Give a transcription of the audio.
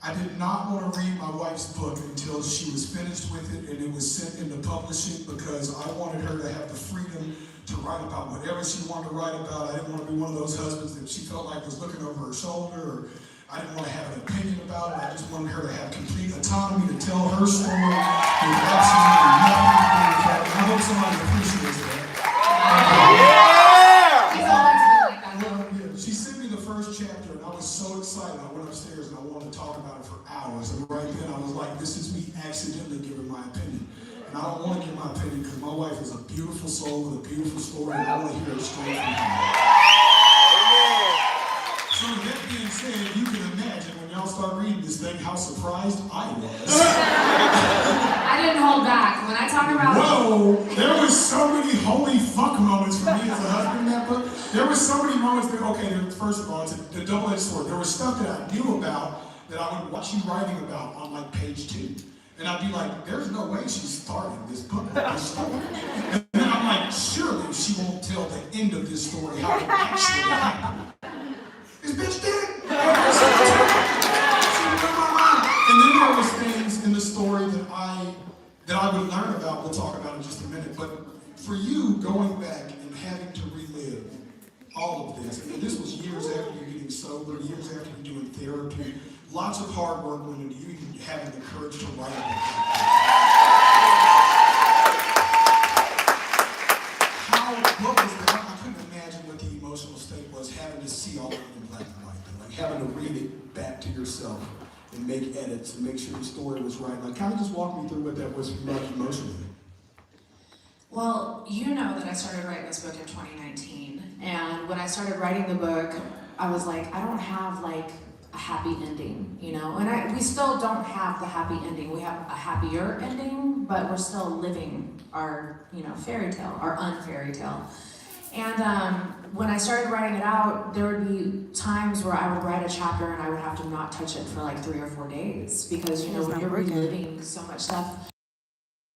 I did not want to read my wife's book until she was finished with it and it was sent into publishing, because I wanted her to have the freedom to write about whatever she wanted to write about. I didn't want to be one of those husbands that she felt like was looking over her shoulder, or I didn't want to have an opinion about it. I just wanted her to have complete autonomy to tell her story with absolutely nothing to do with that. And I hope somebody appreciates that. She sent me the first chapter and I was so excited. I went upstairs and I wanted to talk about it for hours. And right then I was like, this is me accidentally giving my opinion. And I don't want to give my opinion because my wife is a beautiful soul with a beautiful story, and I want to hear it straight from her. So with that being said, you can imagine when y'all start reading this thing how surprised I was. I didn't hold back. When I talk about... Whoa! There was so many holy fuck moments for me as a husband in that book. There were so many moments that, okay, first of all, it's a double-edged sword. There was stuff that I knew about that I would watch you writing about on like page 2. And I'd be like, there's no way she's starting this book with this story. And then I'm like, surely she won't tell the end of this story how it actually happened. This bitch did it! And then there was things in the story that I would learn about. We'll talk about in just a minute. But for you, going back and having to relive all of this, and this was years after you getting sober, years after you doing therapy, lots of hard work went into you even having the courage to write about it. What was the, I couldn't imagine what the emotional state was, having to see all of it in black and white, like having to read it back to yourself and make edits and make sure the story was right. Like, kind of just walk me through what that was for you emotionally. Well, you know that I started writing this book in 2019, and when I started writing the book, I was like, I don't have like a happy ending, you know, and we still don't have the happy ending. We have a happier ending, but we're still living our, you know, fairy tale, our unfairy tale. And when I started writing it out, there would be times where I would write a chapter and I would have to not touch it for like 3 or 4 days, because, you know, when you're reliving so much stuff,